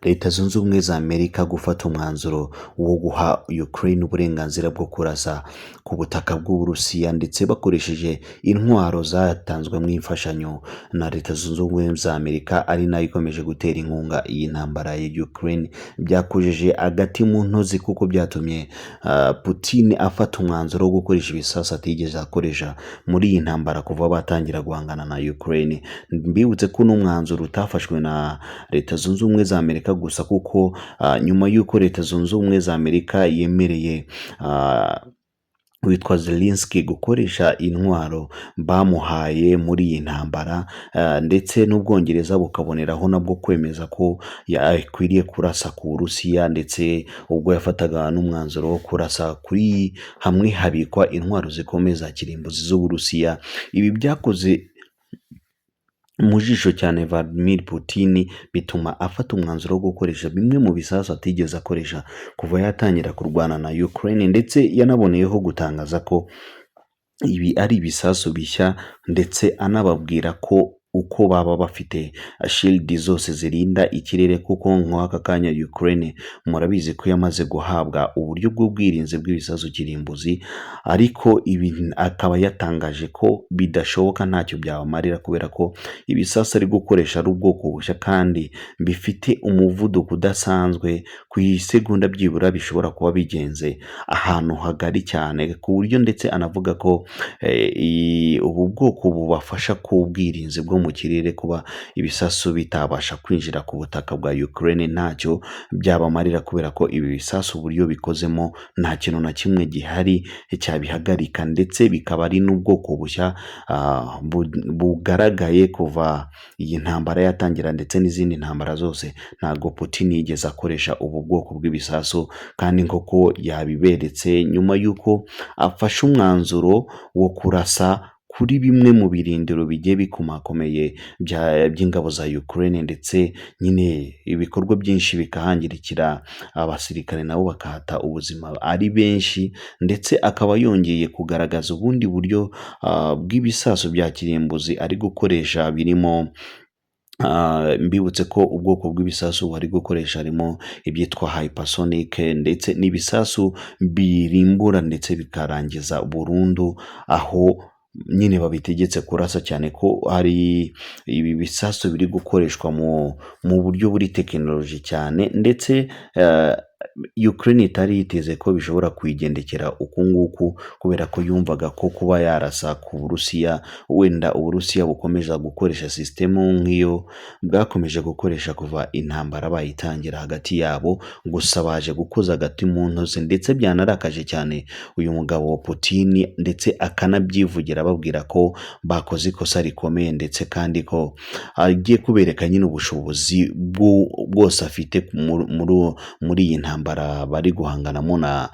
Leta Zunze Ubumwe za Amerika gufata umwanzuro wo guha Ukraine uburenganzira bwo kurasa ku butaka bw'Uburusiya ndetse bakoresheje intwaro zatanzwemo imfashanyo na Leta Zunze Ubumwe za Amerika, ari nayo ikomeje gutera inkunga iyi ntambara ya Ukraine, byakojeje agati mu ntozi kuko byatumye Putin afata umwanzuro wo gukoresha ibisasu atigeze akoresha muri iyi ntambara kuva batangira guhangana na Ukraine. Mbibutse ko n'umwanzuro utafashwe na Leta Zunze Ubumwe za Amerika gusa, kuko nyuma y'uko Leta Zunze Ubumwe za Amerika yemereye witwa Zelensky gukoresha intwaro bamuhaye muri iyi ntambara, ndetse n'Ubwongereza bukaboneraho nabwo kwemeza ko yakwiriye kurasa ku Burusiya, ndetse ubwo yafataga n'umwanzuro wo kurasa kuri hamwe habikwa intwaro zikomeza kirimbuzi z'Uburusiya. Ibi byakoze mu jisho cyane Vladimir Putin, bituma afata umwanzuro wo gukoresha bimwe mu bisasu atigeze akoresha kuva yatangira kurwana na Ukraine, ndetse yanaboneyeho gutangaza ko ibi ari ibisasu bishya, ndetse anababwira ko uko baba bafite shield zose zirinda ikirere, kuko nk'aka kanya Ukraine murabizi ko yamaze guhabwa uburyo bw'ubwirinzi bw'ibisasu kirimbuzi, ariko ibi akaba yatangaje ko bidashoboka, ntacyo byabamarira, kubera ko ibisasu ari gukoresha ari ubwoko bushya kandi bifite umuvuduko udasanzwe, ku isegonda byibura bishobora kuba bigenze ahantu hagari cyane, ku buryo ndetse anavuga ko ubu bwoko bubafasha ku bwirinzi bwo mu kirere, kuba ibisasu bitabasha kwinjira ku butaka bwa Ukraine ntacyo byabamarira, kubera ko ibi bisasu uburyo bikozemo nta kintu na kimwe gihari cyabihagarika, ndetse bikaba ari n'ubwoko bushya bugaragaye kuva iyi ntambara yatangira, ndetse n'izindi ntambara zose ntabwo Putin yigeze akoresha ubu bwoko bw'ibisasu, kandi nk'uko yabiberetse nyuma y'uko afashe umwanzuro wo kurasa kuri bimwe mu birindiro bigiye bikomakomeye by'ingabo za Ukraine, ndetse nyine ibikorwa byinshi bikahangirikira, abasirikare nabo bakahata ubuzima ari benshi, ndetse akaba yongeye kugaragaza ubundi buryo bw'ibisasu bya kirimbuzi ari gukoresha, birimo mbibutse ko ubwoko bw'ibisasu bari gukoresha harimo ibyitwa hypersonic, ndetse n'ibisasu birimbura ndetse bikarangiza burundu aho nyine babitegetse kurasa, cyane ko hari ibi bisasu biri gukoreshwa mu buryo buri tekinoloji cyane, ndetse Ukraine itari yiteze ko bishobora kuyigendekera uku nguku, kubera ko yumvaga ko kuba yarasa ku Burusiya, wenda Uburusiya bukomeza gukoresha sisitemu nk'iyo bwakomeje gukoresha kuva intambara bayitangira hagati yabo, gusa baje gukoza agati mu ntozi, ndetse byanarakaje cyane uyu mugabo wa Putin, ndetse akanabyivugira ababwira ko bakoze ikosa rikomeye, ndetse kandi ko agiye kubereka nyine ubushobozi bwose afite muri iyi ntambara bari guhanganamo na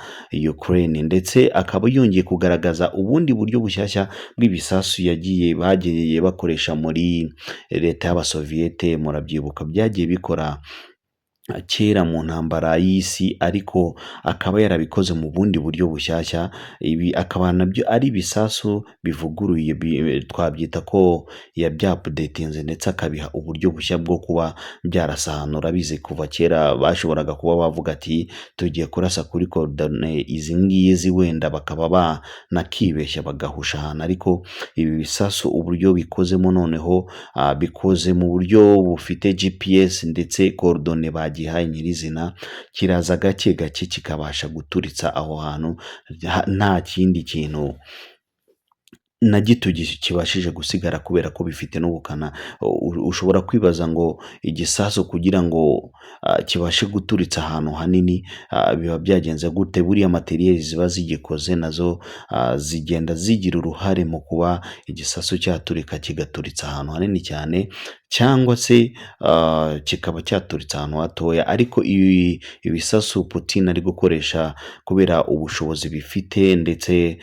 Ukraine, ndetse akaba yongeye kugaragaza ubundi buryo bushyashya bw'ibisasu bagiye bakoresha muri leta y'Abasoviyete. Murabyibuka byagiye bikora kera mu ntambara y'isi, ariko akaba yarabikoze mu bundi buryo bushyashya. Ibi akaba nabyo ari ibisasu bivuguruye, twabyita ko yabyapudetinze, ndetse akabiha uburyo bushya bwo kuba byarasahanura. Bize kuva kera bashoboraga kuba bavuga ati tugiye kurasa kuri coordonate izi ngizi, wenda bakaba banakibeshya bagahusha ahantu, ariko ibi bisasu uburyo bikozemo noneho bikoze mu buryo bufite GPS, ndetse coordonate bagihaye nyirizina, kiraza gake gake kikabasha guturitsa aho hantu nta kindi kintu na gito kibashije gusigara, kubera ko bifite n'ubukana. Ushobora kwibaza ngo igisasu kugira ngo kibashe guturitsa ahantu hanini biba byagenze gute? Buriya materiyeri ziba zigikoze nazo zigenda zigira uruhare mu kuba igisasu cyaturika kigaturitsa ahantu hanini cyane, cyangwa se kikaba cyaturitsa ahantu hatoya. Ariko ibisasu Putin ari gukoresha, kubera ubushobozi bifite, ndetse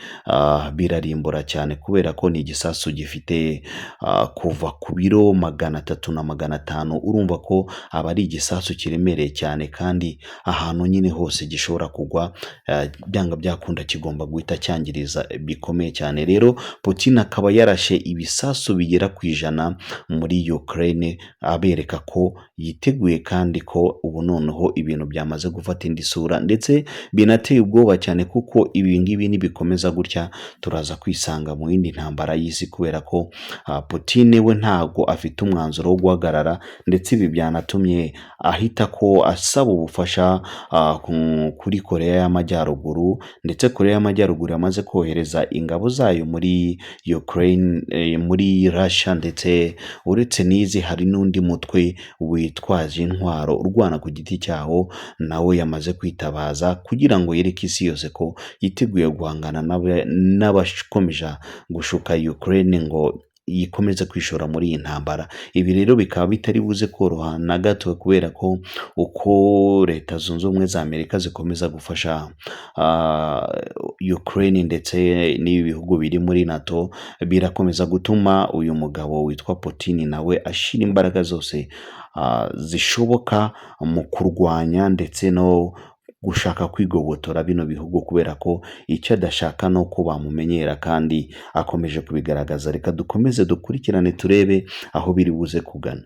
birarimbura cyane, kubera ko ni igisasu gifite kuva ku biro 300 na 500. Urumva ko aba ari igisasu kiremereye cyane kandi ahantu nyine hose gishobora kugwa byanga byakunda kigomba guhita cyangiriza bikomeye cyane. Rero Putin akaba yarashe ibisasu bigera ku ijana muri Ukraine abereka ko yiteguye kandi ko ubu noneho ibintu byamaze gufata indi sura ndetse binateye ubwoba cyane, kuko ibi ngibi nibikomeza gutya turaza kwisanga mu yindi ntambara y'isi, kubera ko Putin we ntago afite umwanzuro wo guhagarara, ndetse ibi byanatumye ahita ko asaba ubufasha kuri Korea y'Amajyaruguru, ndetse Korea y'Amajyaruguru yamaze kohereza ingabo zayo muri Ukraine, muri Russia, ndetse uretse n'izi hari n'undi mutwe witwaje intwaro urwana ku giti cyawo, nawe yamaze kwitabaza kugira ngo yereke isi yose ko yiteguye guhangana n'abakomeje gushuka Ukraine ngo yikomeze kwishora muri iyi ntambara. Ibi rero bikaba bitari buze koroha na gato, kubera ko uko Leta Zunze Ubumwe za Amerika zikomeza gufasha Ukraine ndetse n'ibi bihugu biri muri NATO, birakomeza gutuma uyu mugabo witwa Putin nawe ashira imbaraga zose zishoboka mu kurwanya ndetse no gushaka kwigobotora bino bihugu, kubera ko icyo adashaka no ko bamumenyera kandi akomeje kubigaragaza. Reka dukomeze dukurikirane turebe aho biri buze kugana.